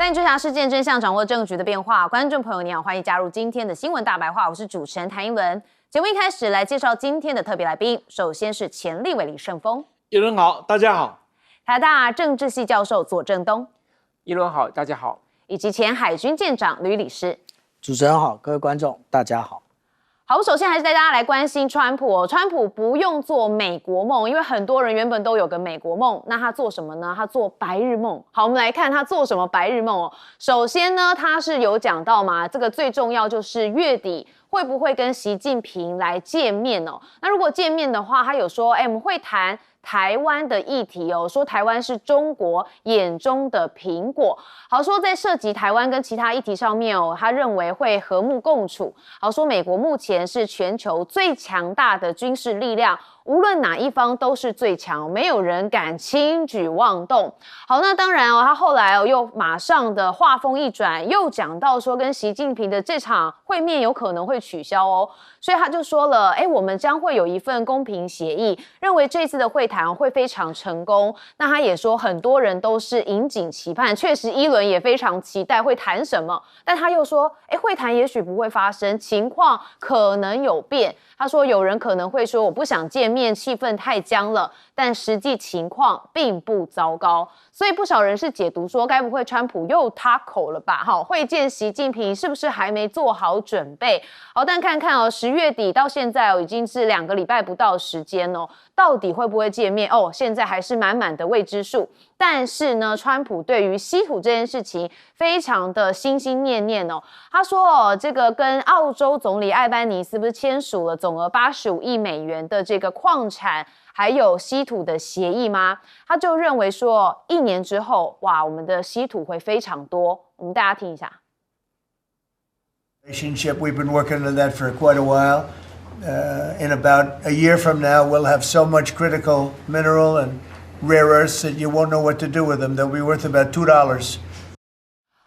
迎追查事件真相，掌握证据的变化。观众朋友，你好，欢迎加入今天的新闻大白话，我是主持人谭英文。节目一开始来介绍今天的特别来宾，首先是前立委李胜峰。一轮好，大家好。台大政治系教授左正东。一轮好，大家好。以及前海军舰长吕礼诗。主持人好，各位观众大家好。好，我首先还是带大家来关心川普。川普不用做美国梦，因为很多人原本都有个美国梦，那他做什么呢？他做白日梦。好，我们来看他做什么白日梦哦。首先呢，他是有讲到嘛，这个最重要就是月底会不会跟习近平来见面哦？那如果见面的话，他有说，我们会谈台湾的议题哦，说台湾是中国眼中的苹果。好，说在涉及台湾跟其他议题上面哦，他认为会和睦共处。好，说美国目前是全球最强大的军事力量，无论哪一方都是最强，没有人敢轻举妄动。好，那当然哦，他后来又马上的话锋一转，又讲到说跟习近平的这场会面有可能会取消哦，所以他就说了，我们将会有一份公平协议，认为这次的会谈会非常成功。那他也说，很多人都是引颈期盼，确实一轮也非常期待会谈什么，但他又说，会谈也许不会发生，情况可能有变。他说，有人可能会说，我不想见面，气氛太僵了，但实际情况并不糟糕。所以不少人是解读说，该不会川普又塌口了吧？会见习近平是不是还没做好准备？好，但看看哦，10月底到现在已经是2个礼拜不到的时间哦，到底会不会见面哦？现在还是满满的未知数。但是呢，川普对于稀土这件事情非常的心心念念哦。他说这个跟澳洲总理艾班尼斯不是签署了总额85亿美元的这个矿产还有稀土的协议吗？他就认为说1年之后，哇，我们的稀土会非常多。我们大家听一下。Relationship, we've been working on that for quite a while. In about a year from now, we'll have so much critical mineral and rare earths that you won't know what to do with them. They'll be worth about $2.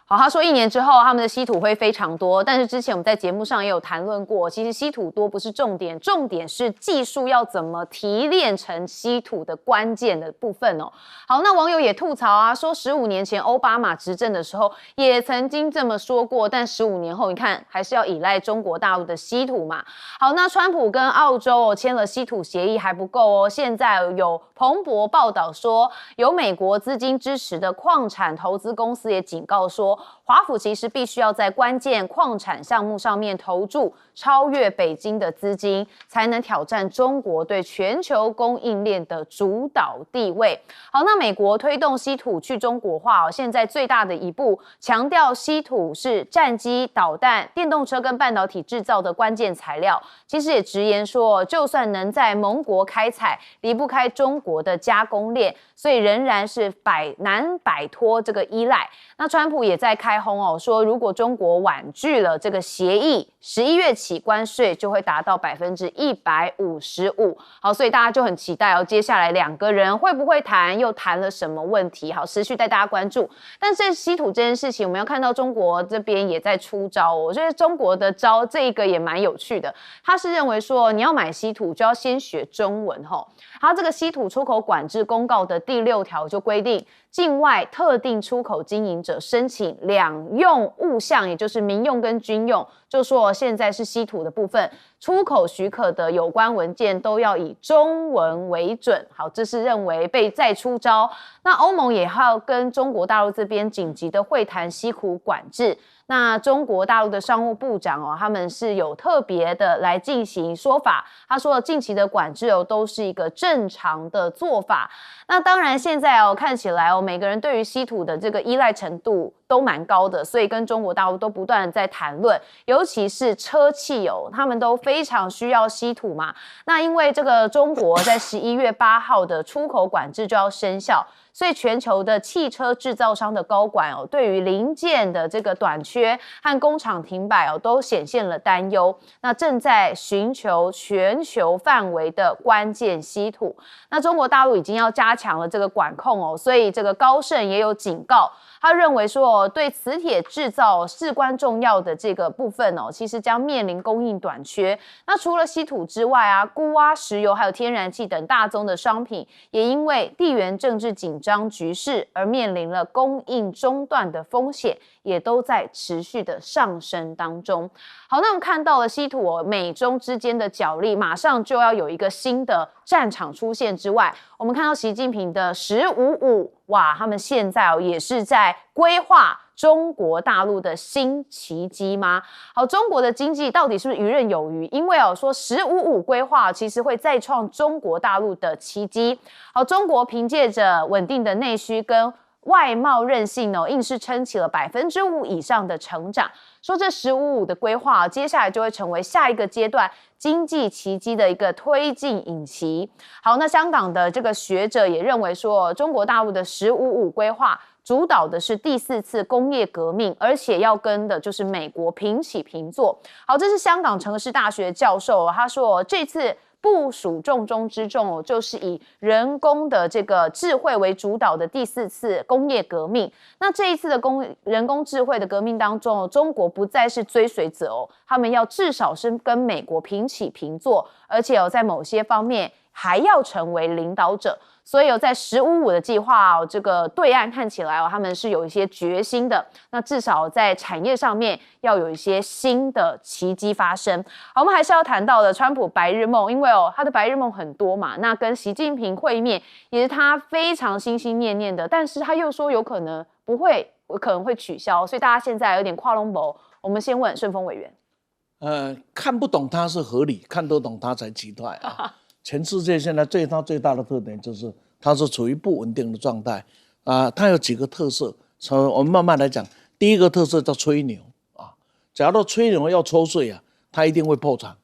好，他说1年之后他们的稀土会非常多，但是之前我们在节目上也有谈论过，其实稀土多不是重点，重点是技术要怎么提炼成稀土的关键的部分哦。好，那网友也吐槽啊，说15年前奥巴马执政的时候也曾经这么说过，但15年后你看还是要依赖中国大陆的稀土嘛。好，那川普跟澳洲签了稀土协议还不够哦，现在有彭博报道说，有美国资金支持的矿产投资公司也警告说，华府其实必须要在关键矿产项目上面投注超越北京的资金，才能挑战中国对全球供应链的主导地位。好，那美国推动稀土去中国化现在最大的一步，强调稀土是战机、导弹、电动车跟半导体制造的关键材料。其实也直言说，就算能在盟国开采，离不开中国的加工链，所以仍然是难摆脱这个依赖。那川普也在开轰哦，说如果中国婉拒了这个协议，11月起关税就会达到155%。好，所以大家就很期待哦，接下来2个人会不会谈，又谈了什么问题？好，持续带大家关注。但是稀土这件事情，我们要看到中国这边也在出招哦。我觉得中国的招这个也蛮有趣的，他是认为说你要买稀土就要先学中文吼。它这个稀土出口管制公告的第6条就规定，境外特定出口经营者申请2用物项，也就是民用跟军用，就说现在是稀土的部分，出口许可的有关文件都要以中文为准。好，这是认为被再出招。那欧盟也要跟中国大陆这边紧急的会谈稀土管制。那中国大陆的商务部长他们是有特别的来进行说法。他说近期的管制都是一个正常的做法。那当然现在看起来每个人对于稀土的这个依赖程度都蛮高的，所以跟中国大陆都不断的在谈论，尤其是车汽他们都非常需要稀土嘛。那因为这个中国在11月8号的出口管制就要生效，所以全球的汽车制造商的高管对于零件的这个短缺和工厂停摆都显现了担忧。那正在寻求全球范围的关键稀土。那中国大陆已经要加强了这个管控所以这个高盛也有警告，他认为说说，对磁铁制造至关重要的这个部分哦，其实将面临供应短缺。那除了稀土之外啊，钴啊、石油还有天然气等大宗的商品，也因为地缘政治紧张局势而面临了供应中断的风险，也都在持续的上升当中。好，那我们看到了稀土哦，美中之间的角力马上就要有一个新的战场出现之外，我们看到习近平的“15+5”，哇，他们现在哦也是在规划中国大陆的新奇迹吗？好，中国的经济到底是不是游刃有余？因为哦说“15+5”规划其实会再创中国大陆的奇迹。好，中国凭借着稳定的内需跟外贸韧性呢，硬是撑起了5%以上的成长。说这“15+5”的规划，接下来就会成为下一个阶段经济奇迹的一个推进引擎。好，那香港的这个学者也认为说，中国大陆的“15+5”规划主导的是第4次工业革命，而且要跟的就是美国平起平坐。好，这是香港城市大学教授他说，这次部署重中之重就是以人工的这个智慧为主导的第4次工业革命。那这一次的人工智慧的革命当中中国不再是追随者他们要至少是跟美国平起平坐，而且在某些方面还要成为领导者。所以在“15+5”的计划这个对岸看起来他们是有一些决心的，那至少在产业上面要有一些新的奇迹发生。好，我们还是要谈到的川普白日梦，因为他的白日梦很多嘛，那跟习近平会面也是他非常心心念念的，但是他又说有可能不会，可能会取消，所以大家现在有点跨龙博。我们先问顺峰委员，看不懂它是合理，看得懂它才奇怪啊。全世界现在它最大的特点就是它是处于不稳定的状态啊。它有几个特色，我们慢慢来讲。第一个特色叫吹牛啊，假如吹牛要抽税啊，它一定会破产。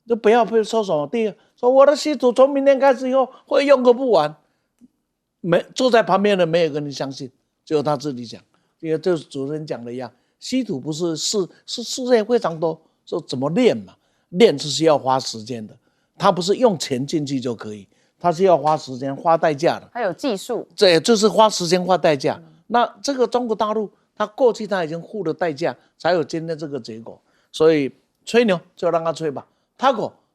就不要被说什么，第一说我的稀土从明天开始以后会用个不完，坐在旁边的没有人相信，只有他自己讲。因为这主持人讲的一样，稀土不是世界非常多，说怎么炼嘛，炼是需要花时间的。它不是用钱进去就可以，它是要花时间、花代价的。还有技术，这就是花时间、花代价。那这个中国大陆，它过去它已经付了代价，才有今天这个结果。所以吹牛就让它吹吧。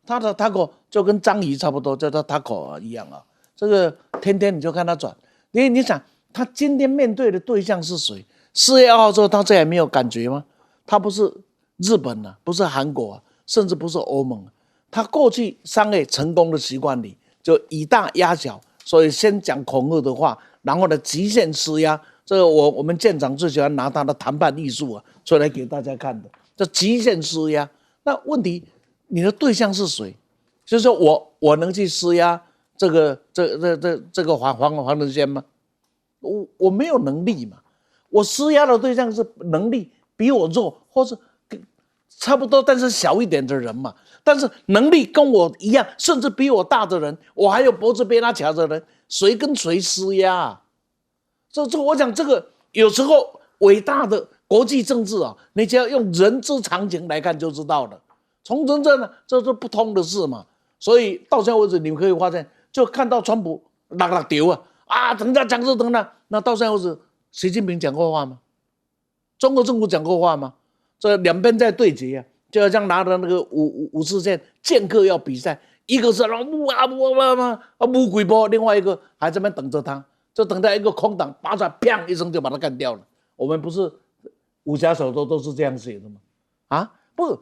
他的 taco 就跟章鱼差不多，叫做 taco 一样啊。这个天天你就看他转，你想他今天面对的对象是谁？4月2号之后，他这还没有感觉吗？他不是日本啊，不是韩国啊，甚至不是欧盟啊。他过去商业成功的习惯里，就以大压小，所以先讲恐吓的话，然后呢极限施压。这个我们舰长最喜欢拿他的谈判艺术出来给大家看的，叫极限施压。那问题，你的对象是谁？就是说我能去施压这个黄仁先吗？我没有能力嘛。我施压的对象是能力比我弱，或是差不多但是小一点的人嘛。但是能力跟我一样，甚至比我大的人，我还有脖子被他卡的人，谁跟谁施压啊？我讲这个有时候伟大的国际政治你只要用人之常情来看就知道了。从真正这是不通的事嘛。所以到现在为止，你们可以发现，就看到川普拉丢人家讲这等等，那到现在为止，习近平讲过话吗？中国政府讲过话吗？这两边在对决就好像拿着那个武士剑客要比赛，一个是乌龟波，另外一个还在那边等着他，就等待一个空档，拔出来，砰一声就把他干掉了。我们不是武侠小说都是这样写的吗？不，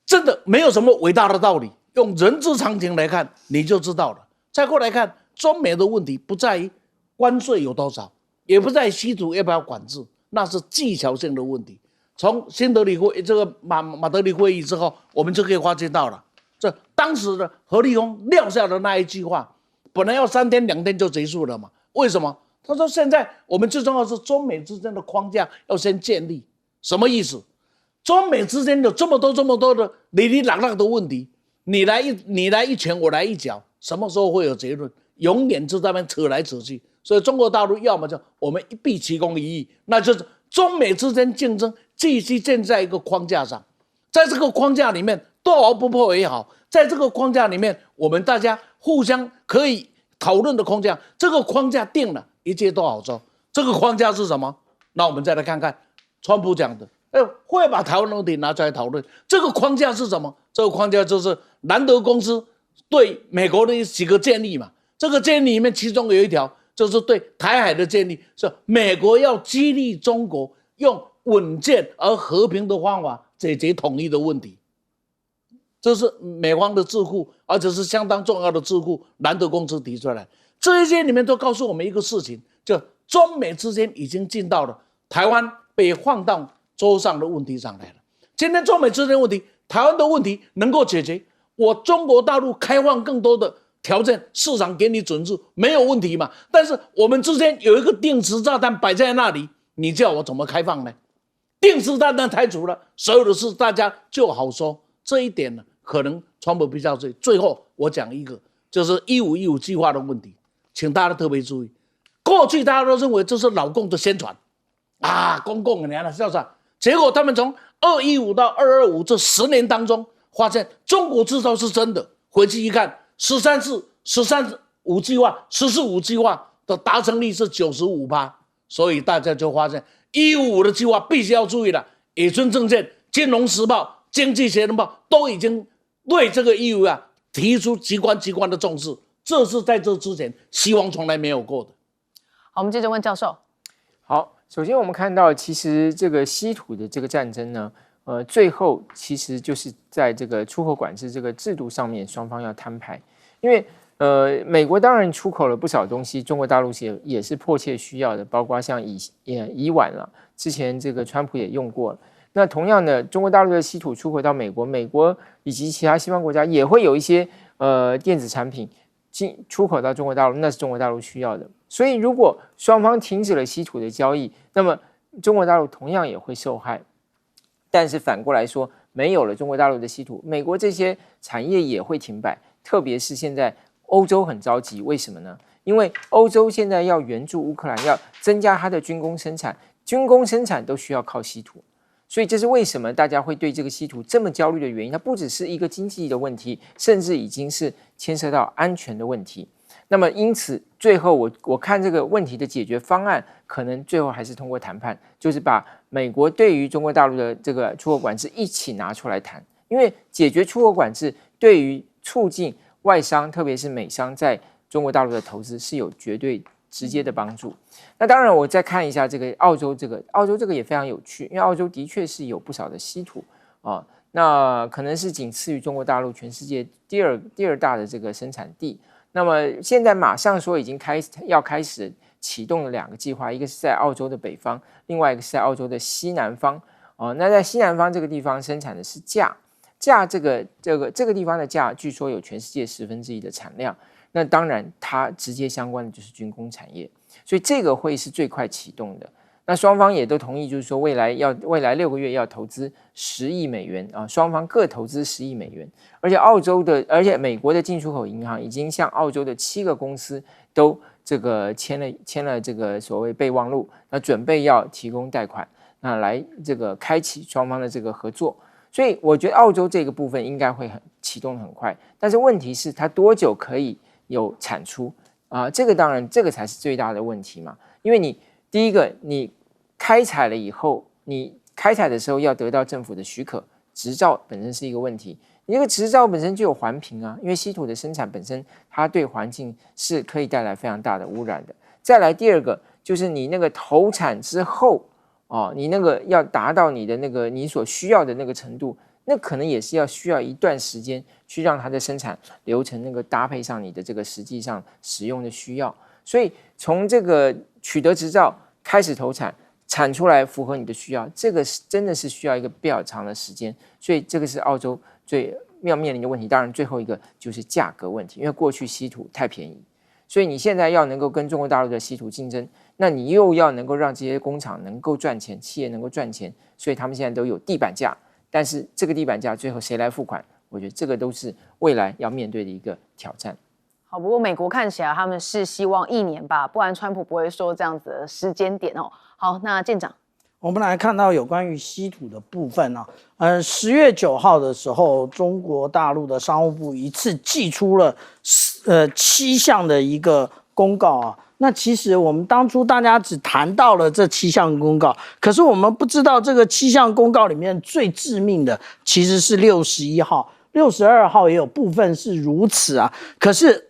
真的没有什么伟大的道理，用人之常情来看，你就知道了。再过来看，中美的问题不在于关税有多少，也不在于稀土要不要管制，那是技巧性的问题。从新德里这个马德里会议之后，我们就可以发现到了，这当时的何立峰撂下的那一句话，本来要3天2天就结束了嘛？为什么？他说现在我们最重要是中美之间的框架要先建立，什么意思？中美之间有这么多的哩啦啦的问题，你来一拳，我来一脚，什么时候会有结论？永远就在那边扯来扯去。所以中国大陆要么就我们一臂齐攻一役，那就是中美之间竞争继续建在一个框架上，在这个框架里面斗而不破也好，在这个框架里面我们大家互相可以讨论的框架，这个框架定了，一切都好做。这个框架是什么？那我们再来看看川普讲的，会把台湾问题拿出来讨论。这个框架是什么？这个框架就是兰德公司对美国的几个建议嘛。这个建议里面，其中有一条就是对台海的建议，是美国要激励中国用稳健而和平的方法解决统一的问题。这是美方的智库，而且是相当重要的智库兰德公司提出来。这一些里面都告诉我们一个事情，就中美之间已经进到了台湾被放到桌上的问题上来了。今天中美之间的问题，台湾的问题能够解决，我中国大陆开放更多的条件，市场给你准入没有问题嘛？但是我们之间有一个定时炸弹摆在那里，你叫我怎么开放呢？定时炸弹拆除了，所有的事大家就好说。这一点呢，可能川普比较对。最后我讲一个，就是1515计划的问题，请大家特别注意。过去大家都认为这是老共的宣传啊，公共的年了，是不是？结果他们从215到225这10年当中，发现中国制造是真的。回去一看，13五计划、14.5计划的达成率是95%，所以大家就发现155的计划必须要注意了。野村证券、金融时报、经济学人报都已经对这个155提出极关的重视，这是在这之前西方从来没有过的。好，我们接着问教授。好，首先我们看到，其实这个稀土的这个战争呢，最后其实就是在这个出口管制这个制度上面，双方要摊牌。因为美国当然出口了不少东西，中国大陆也是迫切需要的，包括像乙烷了，之前这个川普也用过了。那同样的，中国大陆的稀土出口到美国，美国以及其他西方国家也会有一些电子产品出口到中国大陆，那是中国大陆需要的。所以如果双方停止了稀土的交易，那么中国大陆同样也会受害。但是反过来说，没有了中国大陆的稀土，美国这些产业也会停摆。特别是现在欧洲很着急，为什么呢？因为欧洲现在要援助乌克兰，要增加它的军工生产，军工生产都需要靠稀土。所以这是为什么大家会对这个稀土这么焦虑的原因。它不只是一个经济的问题，甚至已经是牵涉到安全的问题。那么因此最后我看这个问题的解决方案，可能最后还是通过谈判，就是把美国对于中国大陆的这个出口管制一起拿出来谈。因为解决出口管制对于促进外商，特别是美商在中国大陆的投资是有绝对直接的帮助。那当然我再看一下这个澳洲这个也非常有趣，因为澳洲的确是有不少的稀土啊，那可能是仅次于中国大陆全世界第二大的这个生产地。那么现在马上说已经要开始启动了2个计划，一个是在澳洲的北方，另外一个是在澳洲的西南方。那在西南方这个地方生产的是镓这个地方的镓，据说有全世界1/10的产量。那当然，它直接相关的就是军工产业，所以这个会是最快启动的。那双方也都同意，就是说未来6个月要投资10亿美元啊，双方各投资10亿美元。而且美国的进出口银行已经向澳洲的7个公司都这个签了这个所谓备忘录，那准备要提供贷款，那来这个开启双方的这个合作。所以我觉得澳洲这个部分应该会启动很快，但是问题是它多久可以有产出啊？这个当然这个才是最大的问题嘛，因为你第一个你开采了以后，你开采的时候要得到政府的许可，执照本身是一个问题。你这个执照本身就有环评啊，因为稀土的生产本身它对环境是可以带来非常大的污染的。再来第二个就是你那个投产之后你那个要达到你的那个你所需要的那个程度，那可能也是需要一段时间去让它的生产流程那个搭配上你的这个实际上使用的需要。所以从这个取得执照开始投产，产出来符合你的需要，这个真的是需要一个比较长的时间。所以这个是澳洲最要面临的问题。当然最后一个就是价格问题，因为过去稀土太便宜，所以你现在要能够跟中国大陆的稀土竞争，那你又要能够让这些工厂能够赚钱，企业能够赚钱，所以他们现在都有地板价。但是这个地板价最后谁来付款，我觉得这个都是未来要面对的一个挑战。好，不过美国看起来他们是希望1年吧，不然川普不会说这样子的时间点哦。好，那舰长，我们来看到有关于稀土的部分啊，10月9号的时候，中国大陆的商务部一次寄出了7项的一个公告啊，那其实我们当初大家只谈到了这7项公告，可是我们不知道这个7项公告里面最致命的其实是61号、62号也有部分是如此啊。可是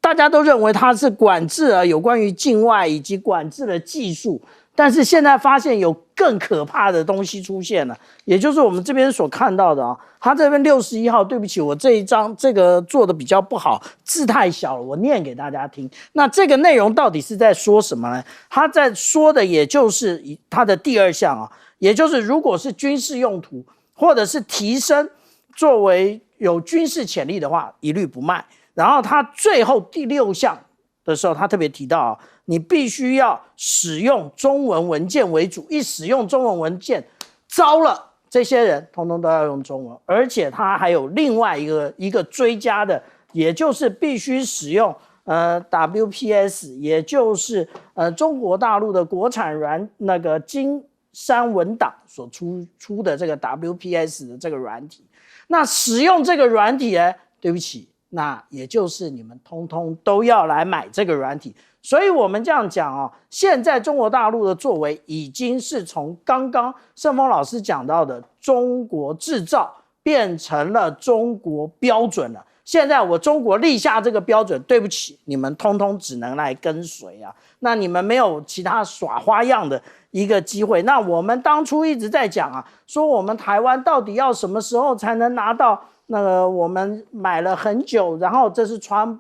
大家都认为它是管制了有关于境外以及管制了技术，但是现在发现有更可怕的东西出现了，也就是我们这边所看到的啊。他这边61号，对不起，我这一张这个做的比较不好，字太小了，我念给大家听。那这个内容到底是在说什么呢？他在说的也就是他的第2项啊，也就是如果是军事用途或者是提升作为有军事潜力的话，一律不卖。然后他最后第6项的时候，他特别提到啊，你必须要使用中文文件为主，一使用中文文件，糟了，这些人通通都要用中文，而且他还有另外一个追加的，也就是必须使用WPS， 也就是中国大陆的国产那个金山文档所出的这个 WPS 的这个软体。那使用这个软体呢，对不起，那也就是你们通通都要来买这个软体。所以我们这样讲哦，现在中国大陆的作为已经是从刚刚盛峰老师讲到的中国制造变成了中国标准了。现在我中国立下这个标准，对不起，你们通通只能来跟随啊，那你们没有其他耍花样的一个机会。那我们当初一直在讲啊，说我们台湾到底要什么时候才能拿到那个我们买了很久，然后这是川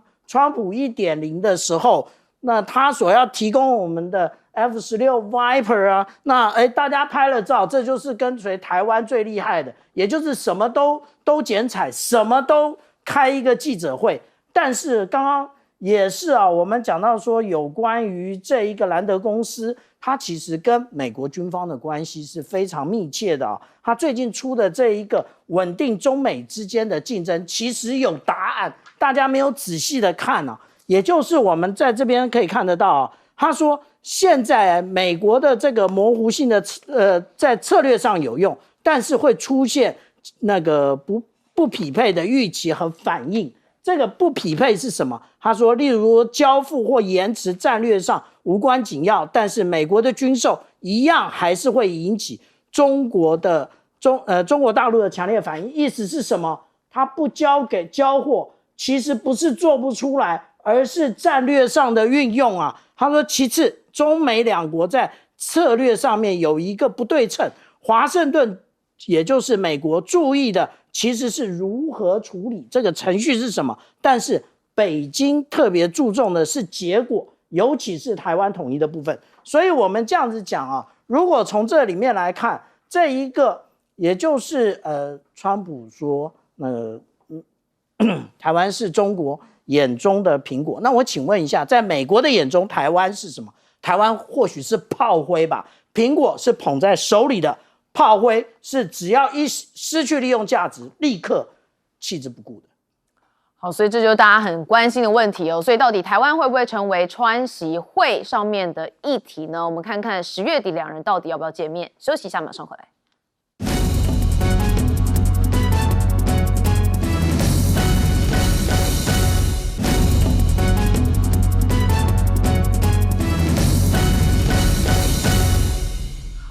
普 1.0 的时候，那他所要提供我们的 F-16 Viper 啊，那大家拍了照，这就是跟随台湾最厉害的，也就是什么都剪彩，什么都开一个记者会。但是刚刚也是啊，我们讲到说有关于这一个兰德公司，它其实跟美国军方的关系是非常密切的啊。它最近出的这一个稳定中美之间的竞争，其实有答案，大家没有仔细的看啊。也就是我们在这边可以看得到啊，他说现在美国的这个模糊性的在策略上有用，但是会出现那个不匹配的预期和反应。这个不匹配是什么？他说，例如交付或延迟战略上无关紧要，但是美国的军售一样还是会引起中国大陆的强烈反应。意思是什么？他不交货，其实不是做不出来，而是战略上的运用啊。他说，其次，中美两国在策略上面有一个不对称，华盛顿也就是美国注意的其实是如何处理这个程序是什么，但是北京特别注重的是结果，尤其是台湾统一的部分。所以我们这样子讲啊，如果从这里面来看，这一个也就是川普说台湾是中国眼中的苹果。那我请问一下，在美国的眼中，台湾是什么？台湾或许是炮灰吧，苹果是捧在手里的，炮灰是只要一失去利用价值，立刻弃之不顾的。好，所以这就是大家很关心的问题哦。所以到底台湾会不会成为川习会上面的议题呢？我们看看10月底两人到底要不要见面。休息一下，马上回来。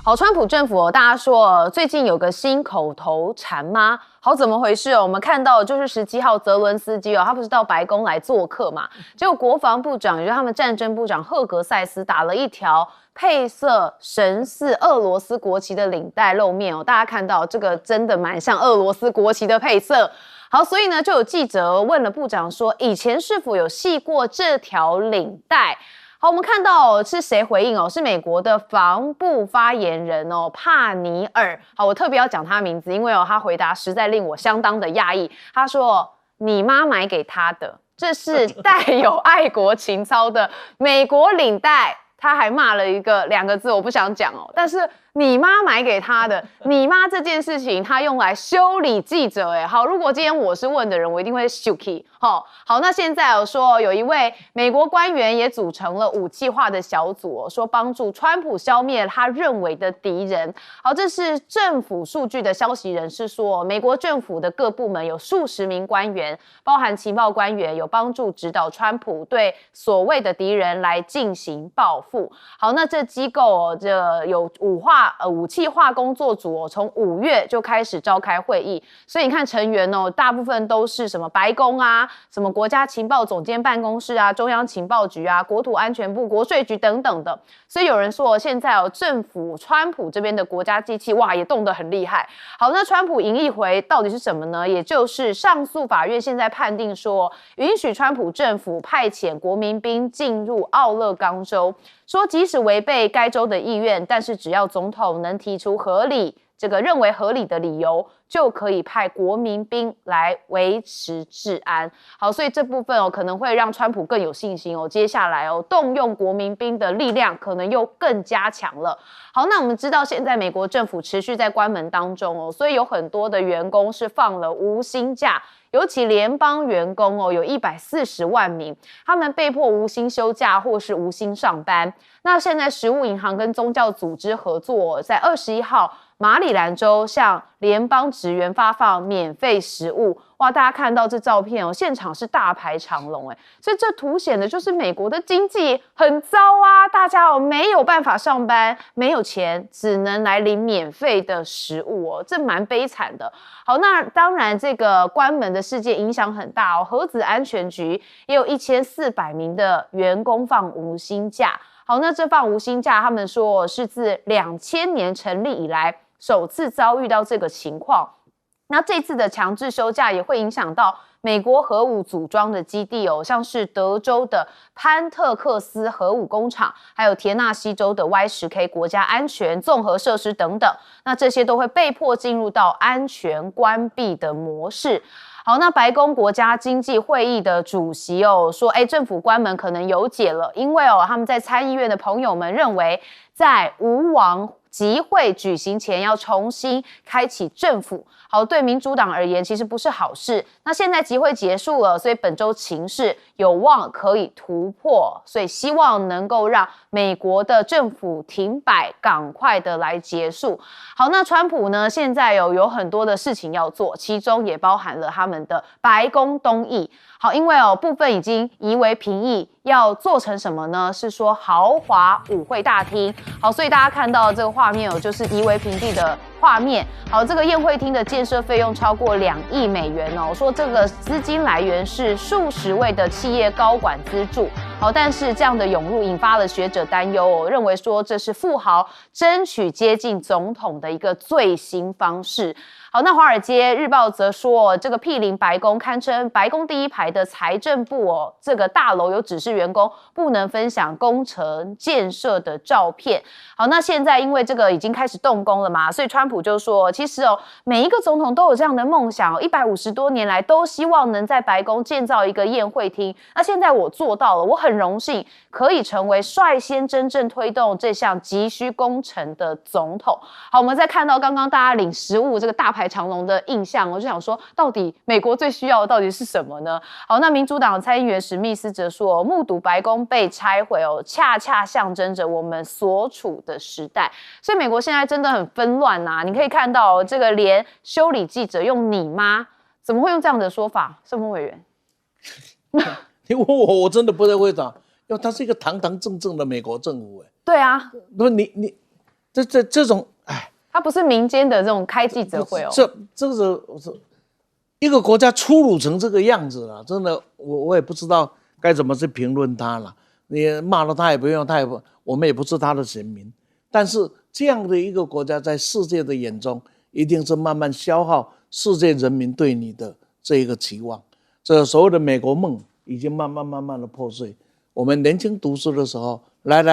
好，川普政府大家说最近有个新口头禅吗？好，怎么回事我们看到就是17号泽伦斯基他不是到白宫来做客嘛？结果国防部长也就是他们战争部长赫格塞斯打了一条配色神似俄罗斯国旗的领带露面大家看到这个真的蛮像俄罗斯国旗的配色。好，所以呢就有记者问了部长说，以前是否有系过这条领带？好，我们看到是谁回应是美国的防部发言人帕尼尔。好，我特别要讲他名字，因为他回答实在令我相当的讶异。他说：“你妈买给他的，这是带有爱国情操的美国领带。”他还骂了2个字，我不想讲但是你妈买给他的，你妈这件事情他用来修理记者，好，如果今天我是问的人，我一定会生气。好，那现在有说有一位美国官员也组成了武器化的小组，说帮助川普消灭他认为的敌人。好，这是政府数据的消息人士说，美国政府的各部门有数十名官员，包含情报官员，有帮助指导川普对所谓的敌人来进行报复。好，那这机构这有武器化工作组从5月就开始召开会议，所以你看成员大部分都是什么白宫啊、什么国家情报总监办公室啊、中央情报局啊、国土安全部、国税局等等的。所以有人说现在政府川普这边的国家机器哇也动得很厉害。好，那川普赢一回到底是什么呢？也就是上诉法院现在判定说，允许川普政府派遣国民兵进入奥勒冈州，说即使违背该州的意愿，但是只要总统能提出认为合理的理由，就可以派国民兵来维持治安。好，所以这部分可能会让川普更有信心接下来动用国民兵的力量可能又更加强了。好，那我们知道现在美国政府持续在关门当中所以有很多的员工是放了无薪假。尤其联邦员工有140万名，他们被迫无薪休假或是无薪上班。那现在食物银行跟宗教组织合作，在21号马里兰州向联邦职员发放免费食物。哇，大家看到这照片现场是大排长龙所以这凸显的就是美国的经济很糟啊，大家没有办法上班，没有钱，只能来领免费的食物这蛮悲惨的。好，那当然这个关门的事件影响很大核子安全局也有1400名的员工放无薪假。好，那这放无薪假，他们说是自2000年成立以来首次遭遇到这个情况。那这次的强制休假也会影响到美国核武组装的基地像是德州的潘特克斯核武工厂，还有田纳西州的 Y10K 国家安全综合设施等等，那这些都会被迫进入到安全关闭的模式。好，那白宫国家经济会议的主席说，政府关门可能有解了，因为他们在参议院的朋友们认为，在无王集会举行前要重新开启政府。好，对民主党而言其实不是好事。那现在集会结束了，所以本周情势有望可以突破，所以希望能够让美国的政府停摆，赶快的来结束。好，那川普呢，现在有很多的事情要做，其中也包含了他们的白宫东翼。好，因为部分已经夷为平议，要做成什么呢？是说豪华舞会大厅。好，所以大家看到这个画面就是夷为平地的画面。好，这个宴会厅的建设费用超过2亿美元说这个资金来源是数十位的企业高管资助。好，但是这样的涌入引发了学者担忧认为说这是富豪争取接近总统的一个最新方式。好，那《华尔街日报》则说，这个毗邻白宫，堪称白宫第一排的财政部这个大楼有指示员工不能分享工程建设的照片。好，那现在因为这个已经开始动工了嘛，所以川普就说，其实每一个总统都有这样的梦想150多年来都希望能在白宫建造一个宴会厅。那现在我做到了，我很荣幸可以成为率先真正推动这项急需工程的总统。好，我们再看到刚刚大家领食物这个大排长龙的印象，我就想说，到底美国最需要的到底是什么呢？好，那民主党参议员史密斯则说，目睹白宫被拆毁恰恰象征着我们所处的时代。所以美国现在真的很纷乱啊！你可以看到这个连修理记者用你妈，怎么会用这样的说法？盛峰委员，你问我真的不太会讲，因为它是一个堂堂正正的美国政府对啊，不，你这种它不是民间的这种开记者会这是一个国家粗鲁成这个样子了，真的，我也不知道该怎么去评论他了。你骂了他也不用，我们也不是他的选民。但是这样的一个国家，在世界的眼中，一定是慢慢消耗世界人民对你的这一个期望。这所谓的美国梦已经慢慢的破碎。我们年轻读书的时候，来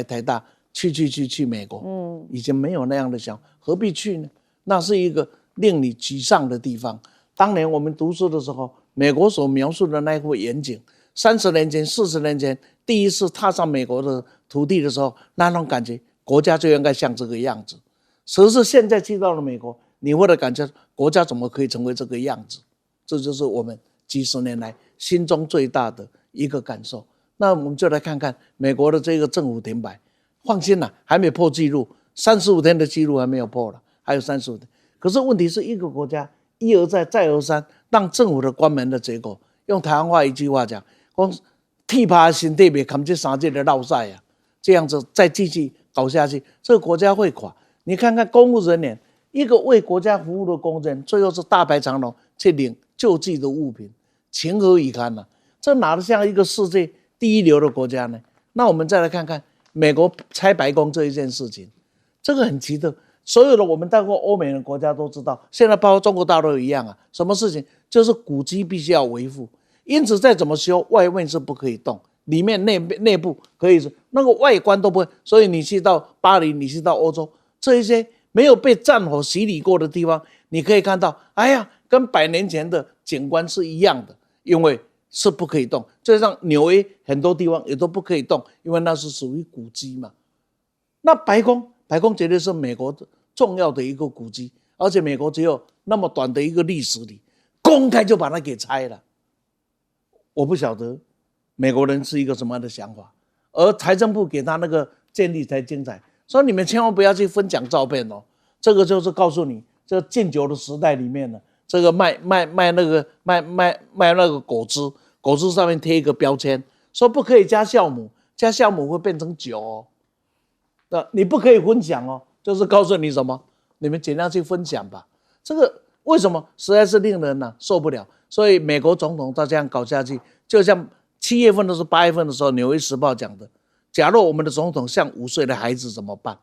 台大，去美国，已经没有那样的想，何必去呢？那是一个令你沮丧的地方。当年我们读书的时候，美国所描述的那幅远景，30年前、40年前第一次踏上美国的土地的时候，那种感觉，国家就应该像这个样子。可是现在去到了美国，你会的感觉国家怎么可以成为这个样子？这就是我们几十年来心中最大的一个感受。那我们就来看看美国的这个政府停摆，放心啦，还没破纪录，35天的纪录还没有破了，还有35天。可是问题是一个国家一而再再而三让政府的关门的结果，用台湾话一句话讲，铁打心底别扛这3届的落赛啊，这样子再继续搞下去，这个国家会垮。你看看公务人员，一个为国家服务的工人，最后是大排长龙去领救济的物品，情何以堪啊？这哪得像一个世界第一流的国家呢？那我们再来看看美国拆白宫这一件事情，这个很奇特。所有的我们到过欧美的国家都知道，现在包括中国大陆一样啊，什么事情就是古迹必须要维护，因此再怎么修，外面是不可以动，里面内部可以，那个外观都不会。所以你去到巴黎，你去到欧洲，这一些没有被战火洗礼过的地方，你可以看到，哎呀，跟100年前的景观是一样的，因为是不可以动。就像纽约很多地方也都不可以动，因为那是属于古迹嘛。那白宫绝对是美国重要的一个古迹，而且美国只有那么短的一个历史里，公开就把它给拆了。我不晓得美国人是一个什么样的想法，而财政部给他那个建立才精彩。所以你们千万不要去分享照片哦，这个就是告诉你，这禁酒的时代里面呢，这个卖那个果汁，果汁上面贴一个标签，说不可以加酵母，加酵母会变成酒哦。你不可以分享哦，就是告诉你什么，你们尽量去分享吧。这个为什么实在是令人受不了？所以美国总统他这样搞下去，就像7月份的时候、8月份的时候，《纽约时报》讲的，假如我们的总统像5岁的孩子怎么办？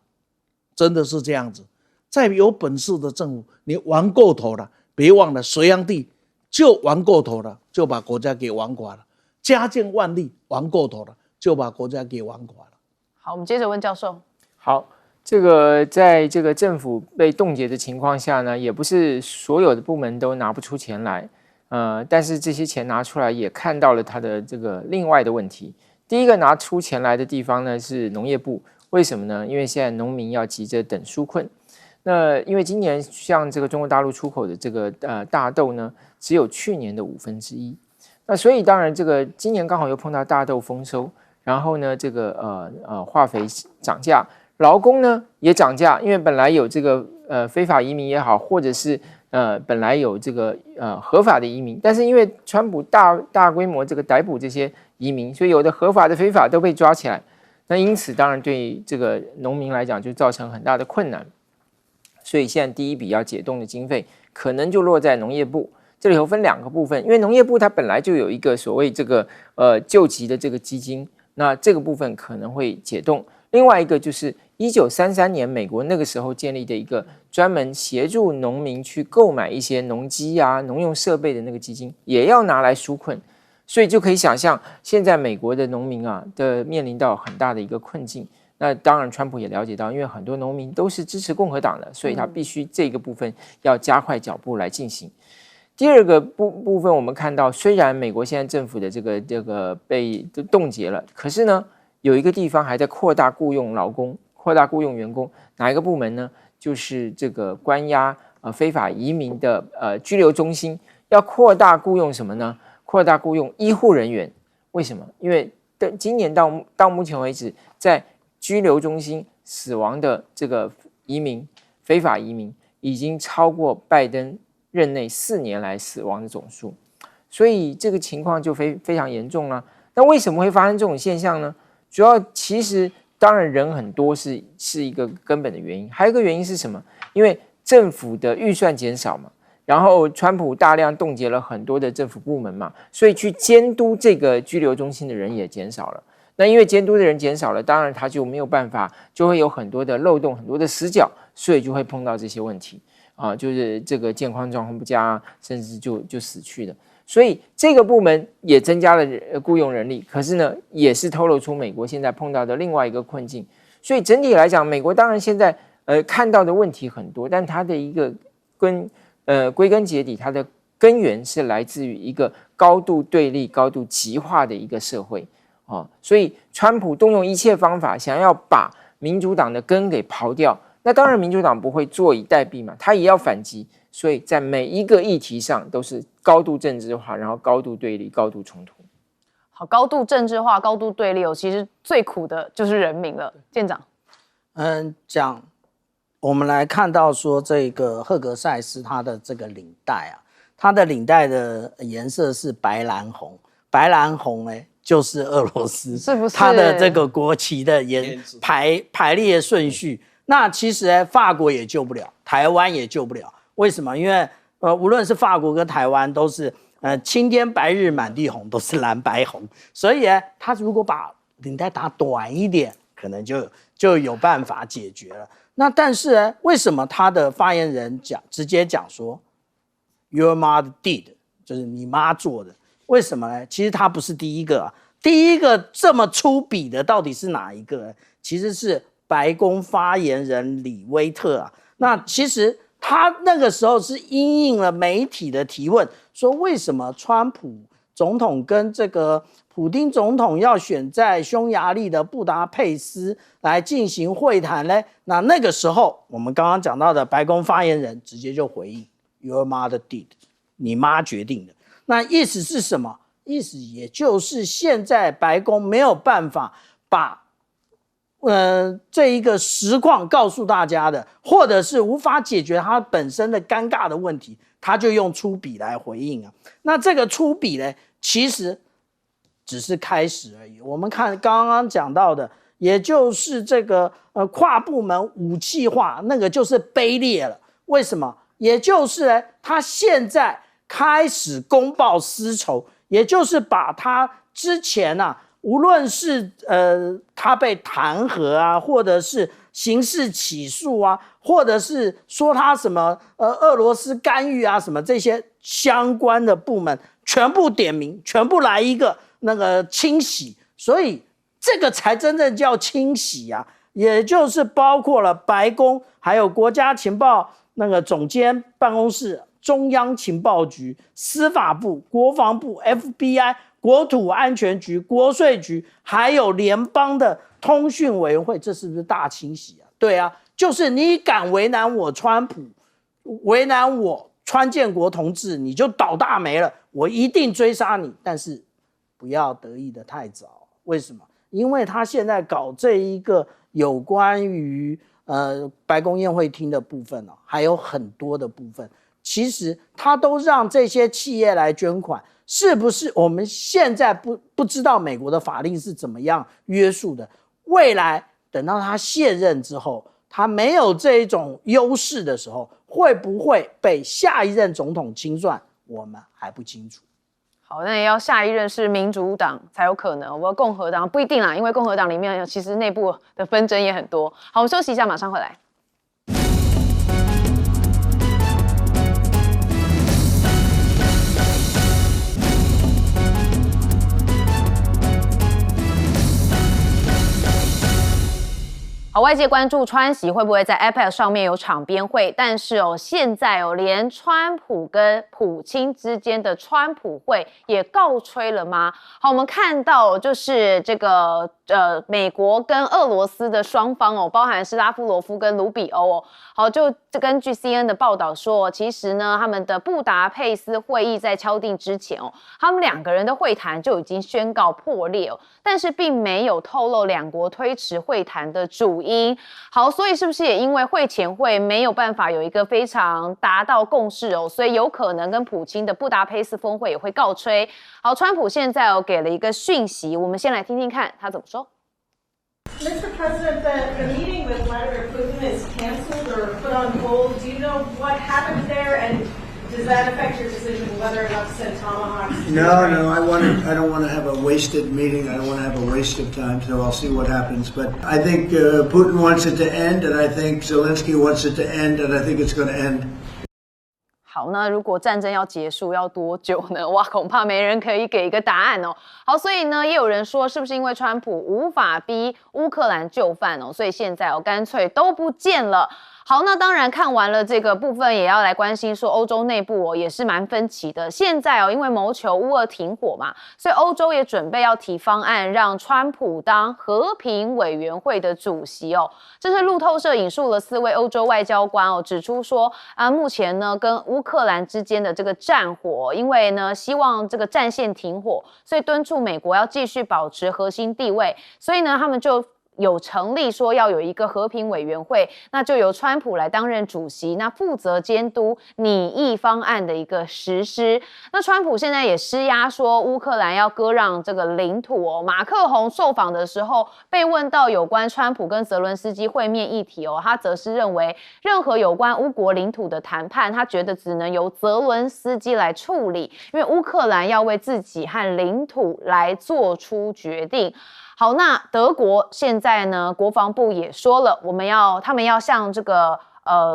真的是这样子。再有本事的政府，你玩过头了，别忘了隋炀帝就玩过头了，就把国家给玩垮了；嘉靖、万历玩过头了，就把国家给玩垮了。好，我们接着问教授。好，这个在这个政府被冻结的情况下呢，也不是所有的部门都拿不出钱来，但是这些钱拿出来也看到了它的这个另外的问题。第一个拿出钱来的地方呢是农业部，为什么呢？因为现在农民要急着等纾困。那因为今年像这个中国大陆出口的这个大豆呢，只有去年的1/5，那所以当然这个今年刚好又碰到大豆丰收，然后呢这个化肥涨价。劳工呢也涨价，因为本来有这个非法移民也好，或者是本来有这个合法的移民，但是因为川普大规模这个逮捕这些移民，所以有的合法的、非法都被抓起来。那因此当然对这个农民来讲就造成很大的困难。所以现在第一笔要解冻的经费可能就落在农业部。这里头分2个部分，因为农业部它本来就有一个所谓这个救急的这个基金，那这个部分可能会解冻。另外一个就是1933年美国那个时候建立的一个专门协助农民去购买一些农机啊、农用设备的那个基金，也要拿来纾困。所以就可以想象，现在美国的农民的面临到很大的一个困境。那当然，川普也了解到，因为很多农民都是支持共和党的，所以他必须这个部分要加快脚步来进行。第二个部分，我们看到，虽然美国现在政府的这个被冻结了，可是呢，有一个地方还在扩大雇用劳工、扩大雇用员工。哪一个部门呢？就是这个关押非法移民的拘留中心，要扩大雇用什么呢？扩大雇用医护人员。为什么？因为今年到目前为止，在拘留中心死亡的这个非法移民已经超过拜登任内4年来死亡的总数，所以这个情况就非常严重了。那为什么会发生这种现象呢？主要其实当然人很多是一个根本的原因，还有一个原因是什么？因为政府的预算减少嘛，然后川普大量冻结了很多的政府部门嘛，所以去监督这个拘留中心的人也减少了。那因为监督的人减少了，当然他就没有办法，就会有很多的漏洞、很多的死角，所以就会碰到这些问题就是这个健康状况不佳，甚至就死去了。所以这个部门也增加了雇用人力，可是呢，也是透露出美国现在碰到的另外一个困境。所以整体来讲，美国当然现在看到的问题很多，但它的一个归根结底，它的根源是来自于一个高度对立、高度极化的一个社会。所以川普动用一切方法，想要把民主党的根给刨掉，那当然，民主党不会坐以待毙嘛，他也要反击，所以在每一个议题上都是高度政治化，然后高度对立、高度冲突。好，高度政治化、高度对立哦，其实最苦的就是人民了。舰长，我们来看到说这个赫格塞斯他的这个领带啊，他的领带的颜色是白蓝红，白蓝红呢就是俄罗斯，是不是？他的这个国旗的排列顺序，那其实呢法国也救不了，台湾也救不了，为什么？因为无论是法国跟台湾都是青天白日满地红，都是蓝白红，所以呢，他如果把领带打短一点，可能就有办法解决了。那但是呢，为什么他的发言人直接讲说 Your mother did， 就是你妈做的？为什么呢？其实他不是第一个啊，第一个这么粗鄙的到底是哪一个呢？其实是白宫发言人李威特啊。那其实他那个时候是因应了媒体的提问，说为什么川普总统跟这个普丁总统要选在匈牙利的布达佩斯来进行会谈呢？那个时候我们刚刚讲到的白宫发言人直接就回应 Your mother did， 你妈决定的。那意思是什么？意思也就是现在白宫没有办法把这一个实况告诉大家的，或者是无法解决它本身的尴尬的问题，他就用粗鄙来回应啊。那这个粗鄙呢，其实只是开始而已。我们看刚刚讲到的，也就是这个跨部门武器化，那个就是卑劣了。为什么？也就是呢，他现在开始公报私仇，也就是把他之前啊。无论是他被弹劾啊，或者是刑事起诉啊，或者是说他什么俄罗斯干预啊，什么这些相关的部门全部点名，全部来一个那个清洗，所以这个才真正叫清洗啊，也就是包括了白宫，还有国家情报那个总监办公室、中央情报局、司法部、国防部、FBI。国土安全局、国税局，还有联邦的通讯委员会，这是不是大清洗啊？对啊，就是你敢为难我川普，为难我川建国同志，你就倒大霉了，我一定追杀你。但是不要得意的太早，为什么？因为他现在搞这一个有关于白宫宴会厅的部分哦，还有很多的部分，其实他都让这些企业来捐款。是不是我们现在不知道美国的法令是怎么样约束的？未来等到他卸任之后，他没有这一种优势的时候，会不会被下一任总统清算？我们还不清楚。好，那也要下一任是民主党才有可能，我共和党不一定啦，因为共和党里面其实内部的纷争也很多。好，我们休息一下，马上回来。好，外界关注川习会不会在 IPAC 上面有场边会，但是现在连川普跟普京之间的川普会也告吹了吗？好，我们看到就是这个美国跟俄罗斯的双方包含是拉夫罗夫跟卢比欧好，就根据 CNN 的报道说，其实呢，他们的布达佩斯会议在敲定之前他们两个人的会谈就已经宣告破裂但是并没有透露两国推迟会谈的主因。好，所以是不是也因为会前会没有办法有一个非常达到共识所以有可能跟普京的布达佩斯峰会也会告吹。好，川普现在给了一个讯息，我们先来听听看他怎么说。Mr. President, the meeting with Vladimir Putin is canceled or put on hold. Do you know what happened there, and does that affect your decision whether or not to send tomahawks? No, I don't want to have a wasted meeting. I don't want to have a waste of time, so I'll see what happens. But I think Putin wants it to end, and I think Zelensky wants it to end, and I think it's going to end. 好，那如果战争要结束要多久呢？哇，恐怕没人可以给一个答案好，所以呢，也有人说，是不是因为川普无法逼乌克兰就范所以现在干脆都不见了。好，那当然看完了这个部分，也要来关心说欧洲内部也是蛮分歧的。现在因为谋求乌俄停火嘛，所以欧洲也准备要提方案，让川普当和平委员会的主席这是路透社引述了4位欧洲外交官指出说目前呢跟乌克兰之间的这个战火，因为呢希望这个战线停火，所以敦促美国要继续保持核心地位，所以呢他们就有成立说要有一个和平委员会，那就由川普来担任主席，那负责监督拟议方案的一个实施。那川普现在也施压说乌克兰要割让这个领土马克宏受访的时候被问到有关川普跟泽伦斯基会面议题他则是认为任何有关乌国领土的谈判，他觉得只能由泽伦斯基来处理，因为乌克兰要为自己和领土来做出决定。好，那德国现在呢，国防部也说了，他们要向这个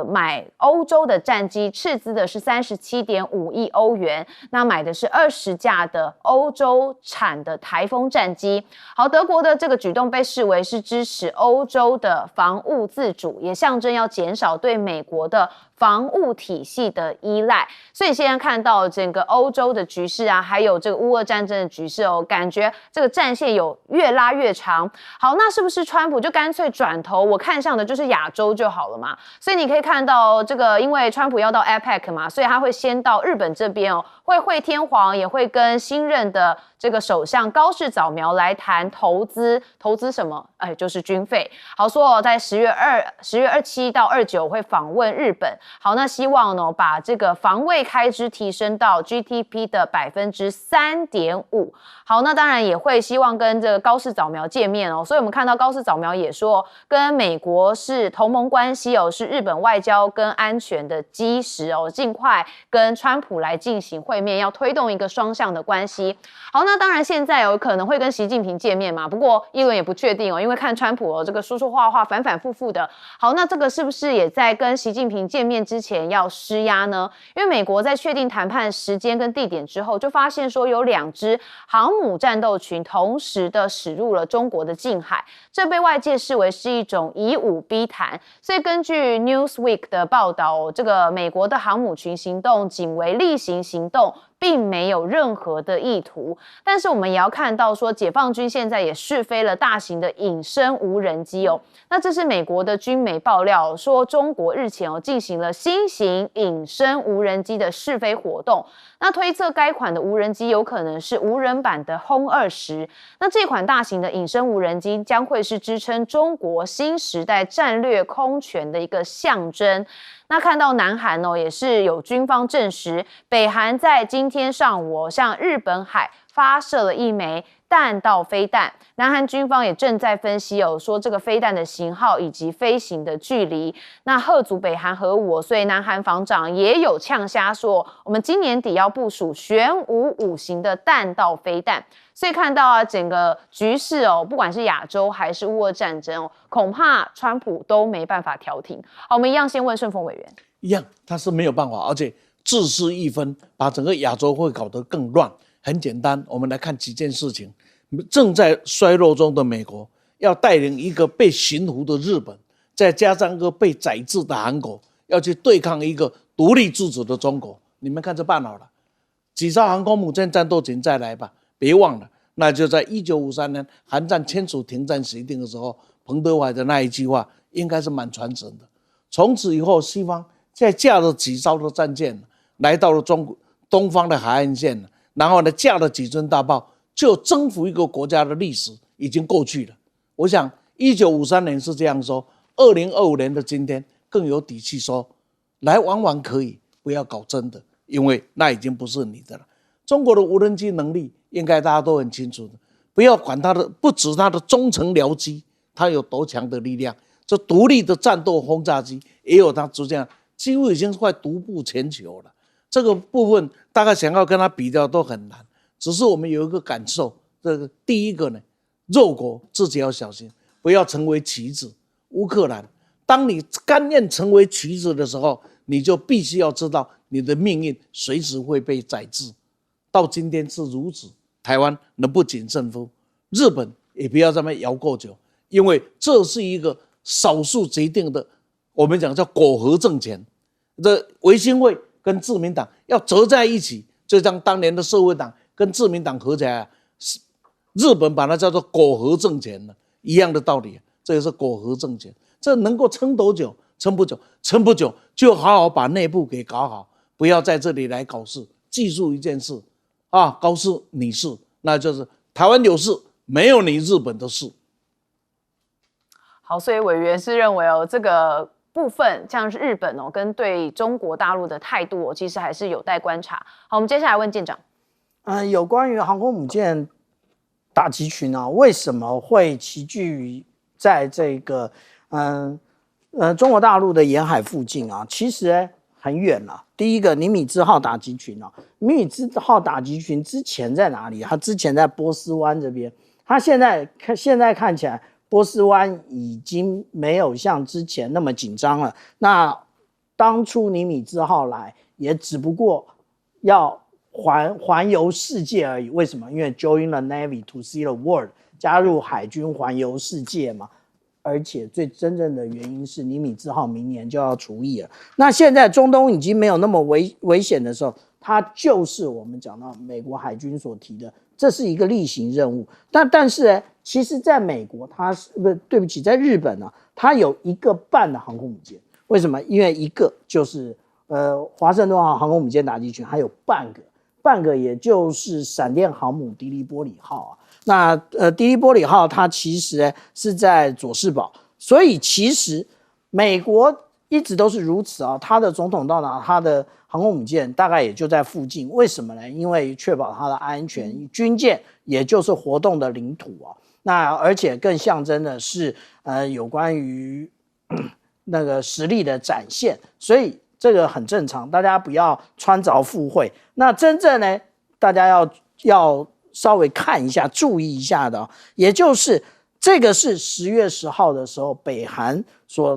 买欧洲的战机，斥资的是37.5亿欧元，那买的是20架的欧洲产的台风战机。好，德国的这个举动被视为是支持欧洲的防务自主，也象征要减少对美国的防务体系的依赖。所以现在看到整个欧洲的局势还有这个乌俄战争的局势感觉这个战线有越拉越长。好，那是不是川普就干脆转头我看上的就是亚洲就好了嘛？所以你可以看到这个，因为川普要到 APEC 嘛，所以他会先到日本这边会天皇，也会跟新任的这个首相高市早苗来谈投资什么？就是军费。好，说在10月27到29会访问日本。好，那希望呢把这个防卫开支提升到 GDP 的3.5%。好，那当然也会希望跟这个高市早苗见面所以我们看到高市早苗也说，跟美国是同盟关系是日本外交跟安全的基石尽快跟川普来进行会面，要推动一个双向的关系。好，那当然现在有可能会跟习近平见面嘛，不过耶伦也不确定因为看川普这个说话反反复复的。好，那这个是不是也在跟习近平见面之前要施压呢？因为美国在确定谈判时间跟地点之后，就发现说有2支航母战斗群同时的驶入了中国的近海，这被外界视为是一种以武逼谈。所以根据 Newsweek 的报道这个美国的航母群行动仅为例行行动，并没有任何的意图。但是我们也要看到说，解放军现在也试飞了大型的隐身无人机那这是美国的军媒爆料说，中国日前进行了新型隐身无人机的试飞活动。那推测该款的无人机有可能是无人版的轰20。那这款大型的隐身无人机将会是支撑中国新时代战略空权的一个象征。那看到南韩也是有军方证实，北韩在今天上午向日本海发射了一枚弹道飞弹。南韩军方也正在分析说这个飞弹的型号以及飞行的距离。那嚇阻北韩核武，所以南韩防长也有呛瞎说，我们今年底要部署玄武5型的弹道飞弹。所以看到整个局势不管是亚洲还是乌俄战争恐怕川普都没办法调停。好，我们一样先问顺风委员。一样，他是没有办法，而且自私一分，把整个亚洲会搞得更乱。很简单，我们来看几件事情。正在衰落中的美国要带领一个被驯服的日本，再加上一个被宰制的韩国，要去对抗一个独立自主的中国。你们看这办好了，几艘航空母舰战斗群再来吧。别忘了，那就在1953年韩战签署停战协定的时候，彭德怀的那一句话应该是蛮传神的。从此以后，西方再架了几艘的战舰来到了东方的海岸线，然后呢架了几尊大炮，就征服一个国家的历史已经过去了。我想1953年是这样说，2025年的今天更有底气说，来玩玩可以，不要搞真的，因为那已经不是你的了。中国的无人机能力应该大家都很清楚的，不要管它的，不止它的中程僚机，它有多强的力量，这独立的战斗轰炸机也有它这样，几乎已经快独步全球了。这个部分大概想要跟它比较都很难，只是我们有一个感受，这个第一个呢，弱国自己要小心，不要成为棋子。乌克兰，当你甘愿成为棋子的时候，你就必须要知道你的命运随时会被宰制。到今天是如此，台湾能不谨慎乎？日本也不要这么摇过久，因为这是一个少数决定的我们讲叫苟合政权，这维新会跟自民党要折在一起，就像当年的社会党跟自民党合起来，日本把它叫做苟合政权了，一样的道理，这也是苟合政权。这能够撑多久？撑不久，撑不久就好好把内部给搞好，不要在这里来搞事。记住一件事啊，高市你事，那就是台湾有事，没有你日本的事。好，所以委员是认为这个部分像是日本跟对中国大陆的态度其实还是有待观察。好，我们接下来问舰长。有关于航空母舰打击群为什么会齐聚在这个中国大陆的沿海附近其实很远了。第一个，尼米兹号打击群尼米兹号打击群之前在哪里？它之前在波斯湾这边，它现在看起来波斯湾已经没有像之前那么紧张了。那当初尼米兹号来也只不过要环游世界而已。为什么？因为 join the Navy to see the world， 加入海军环游世界嘛。而且最真正的原因是尼米兹号明年就要除役了。那现在中东已经没有那么危险的时候，它就是我们讲到美国海军所提的，这是一个例行任务。但是呢，其实在美国它是对不起，在日本它有1个半的航空母舰。为什么？因为一个就是华盛顿号航空母舰打击群，还有半个也就是闪电航母迪利波里号那迪利波里号它其实是在佐世保，所以其实美国一直都是如此它的总统到哪，它的航空母舰大概也就在附近。为什么呢？因为确保它的安全，军舰也就是活动的领土那而且更象征的是有关于那个实力的展现，所以这个很正常，大家不要穿凿附会。那真正呢，大家要稍微看一下、注意一下的也就是这个是10月10号的时候，北韩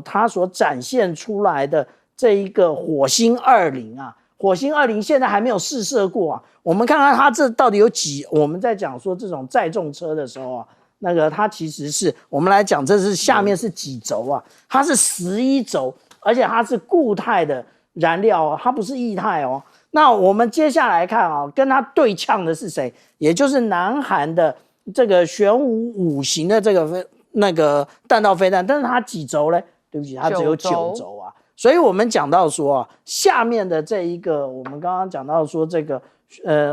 它所展现出来的这一个火星20火星20现在还没有试射过我们看看它这到底有几？我们在讲说这种载重车的时候那个它其实是我们来讲，这是下面是几轴它是11轴，而且它是固态的燃料它不是液态那我们接下来看跟它对呛的是谁？也就是南韩的这个玄武5型的这个那个弹道飞弹，但是它几轴呢？对不起，它只有9轴所以我们讲到说下面的这一个，我们刚刚讲到说这个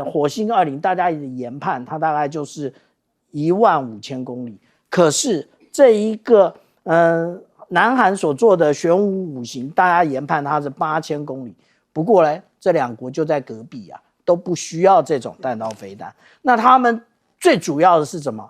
火星20，大家研判它大概就是15000公里，可是这一个南韩所做的玄武5型，大家研判它是8000公里。不过呢，这2国就在隔壁都不需要这种弹道飞弹。那他们最主要的是什么？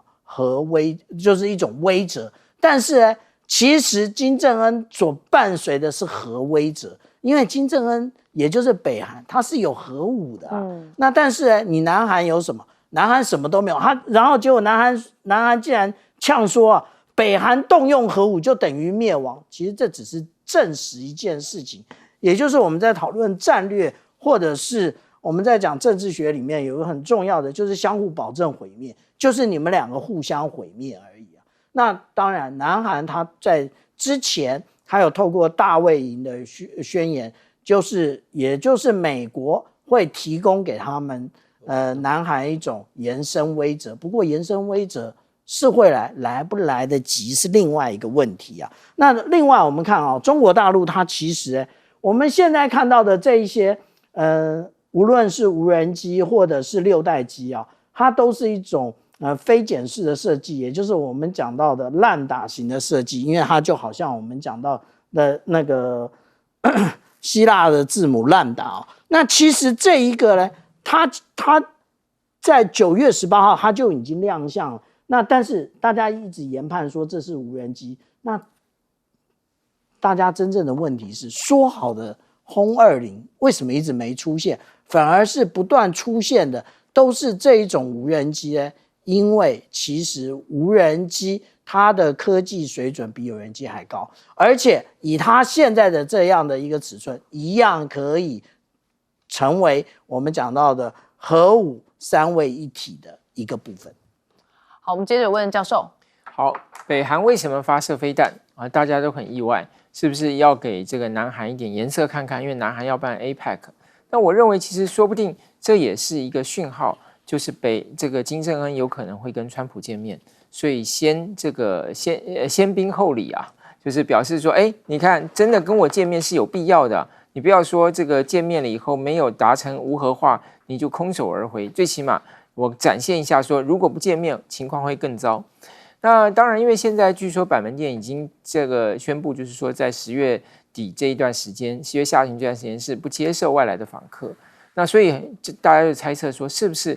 就是一种威慑。但是呢，其实金正恩所伴随的是核威慑，因为金正恩也就是北韩，它是有核武的那但是呢，你南韩有什么？南韩什么都没有。然后结果南韩竟然呛说北韩动用核武就等于灭亡。其实这只是证实一件事情。也就是我们在讨论战略，或者是我们在讲政治学里面有一个很重要的，就是相互保证毁灭，就是你们2个互相毁灭而已那当然，南韩他在之前还有透过大卫营的宣言，也就是美国会提供给他们南韩一种延伸威慑。不过延伸威慑是会来不来得及是另外一个问题那另外我们看中国大陆它其实我们现在看到的这一些无论是无人机或者是6代机它都是一种非检式的设计，也就是我们讲到的烂打型的设计，因为它就好像我们讲到的那个希腊的字母烂打那其实这一个呢，它在9月18号它就已经亮相了。那但是大家一直研判说这是无人机，那大家真正的问题是，说好的轰20为什么一直没出现，反而是不断出现的都是这一种无人机呢？因为其实无人机它的科技水准比有人机还高，而且以它现在的这样的一个尺寸，一样可以成为我们讲到的核武3位一体的一个部分。好，我们接着问教授。好，北韩为什么发射飞弹大家都很意外。是不是要给这个南韩一点颜色看看？因为南韩要办 APEC， 那我认为其实说不定这也是一个讯号，就是这个金正恩有可能会跟川普见面，所以先兵后礼啊，就是表示说，哎，你看真的跟我见面是有必要的，你不要说这个见面了以后没有达成无核化，你就空手而回，最起码我展现一下说，如果不见面，情况会更糟。那当然，因为现在据说板门店已经这个宣布，就是说在10月底这一段时间，10月下旬这段时间是不接受外来的访客。那所以大家就猜测说，是不是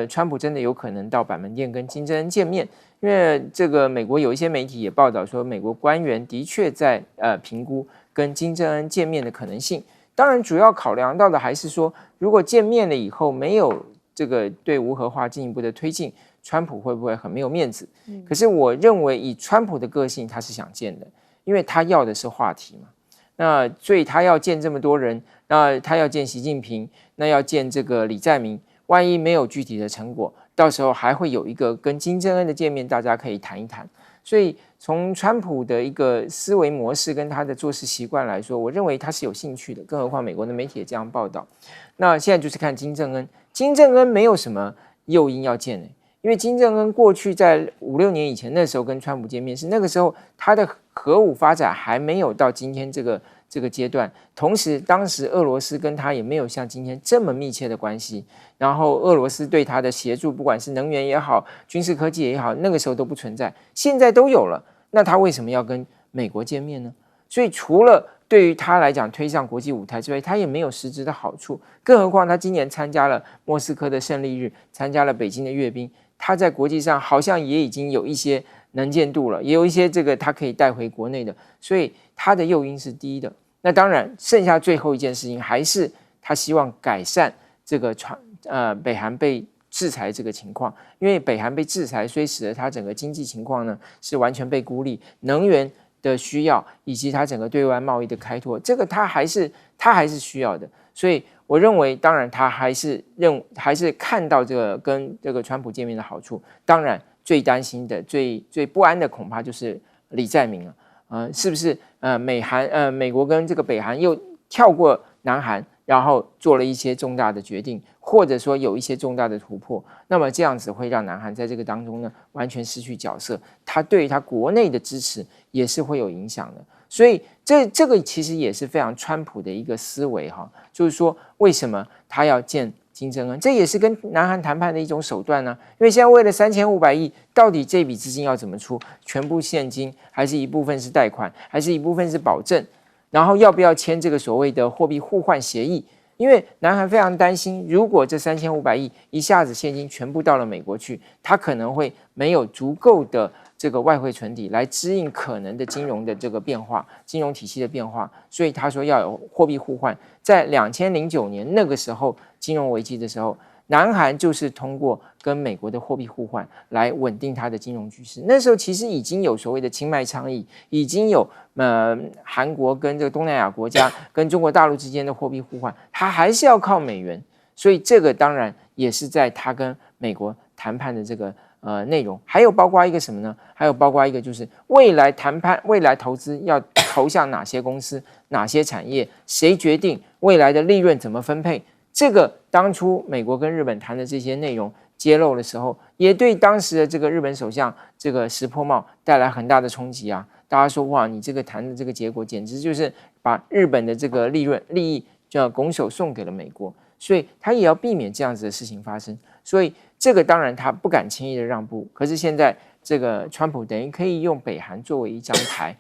川普真的有可能到板门店跟金正恩见面？因为这个美国有一些媒体也报道说，美国官员的确在评估跟金正恩见面的可能性。当然，主要考量到的还是说，如果见面了以后没有这个对无核化进一步的推进，川普会不会很没有面子？可是我认为以川普的个性，他是想见的，因为他要的是话题嘛。那所以他要见这么多人，那他要见习近平，那要见这个李在明，万一没有具体的成果，到时候还会有一个跟金正恩的见面，大家可以谈一谈。所以从川普的一个思维模式跟他的做事习惯来说，我认为他是有兴趣的，更何况美国的媒体也这样报道。那现在就是看金正恩，金正恩没有什么诱因要见的。因为金正恩过去在5、6年以前，那时候跟川普见面是那个时候他的核武发展还没有到今天这个阶段，同时当时俄罗斯跟他也没有像今天这么密切的关系，然后俄罗斯对他的协助，不管是能源也好，军事科技也好，那个时候都不存在，现在都有了，那他为什么要跟美国见面呢？所以除了对于他来讲推上国际舞台之外，他也没有实质的好处，更何况他今年参加了莫斯科的胜利日，参加了北京的阅兵，他在国际上好像也已经有一些能见度了，也有一些这个他可以带回国内的，所以他的诱因是低的。那当然，剩下最后一件事情还是他希望改善这个北韩被制裁这个情况，因为北韩被制裁，所以使得他整个经济情况呢是完全被孤立，能源的需要以及他整个对外贸易的开拓，这个他还是需要的。所以我认为，当然他还是看到这个跟这个川普见面的好处。当然，最担心的、最不安的恐怕就是李在明了。是不是美国跟这个北韩又跳过南韩，然后做了一些重大的决定，或者说有一些重大的突破？那么这样子会让南韩在这个当中呢完全失去角色，他对于他国内的支持也是会有影响的。所以这个其实也是非常川普的一个思维哈，就是说为什么他要见金正恩，这也是跟南韩谈判的一种手段呢。因为现在为了3500亿，到底这笔资金要怎么出？全部现金，还是一部分是贷款，还是一部分是保证？然后要不要签这个所谓的货币互换协议？因为南韩非常担心，如果这3500亿一下子现金全部到了美国去，他可能会没有足够的这个外汇存底来支应可能的金融的这个变化，金融体系的变化，所以他说要有货币互换。在2009年那个时候金融危机的时候，南韩就是通过跟美国的货币互换来稳定它的金融局势。那时候其实已经有所谓的清迈倡议，已经有韩国跟这个东南亚国家跟中国大陆之间的货币互换，它还是要靠美元。所以这个当然也是在他跟美国谈判的这个内容。还有包括一个什么呢？还有包括一个就是未来谈判、未来投资要投向哪些公司、哪些产业，谁决定未来的利润怎么分配？这个当初美国跟日本谈的这些内容揭露的时候，也对当时的这个日本首相这个石破茂带来很大的冲击啊！大家说哇，你这个谈的这个结果，简直就是把日本的这个利益就要拱手送给了美国，所以他也要避免这样子的事情发生。所以这个当然他不敢轻易的让步，可是现在这个川普等于可以用北韩作为一张牌。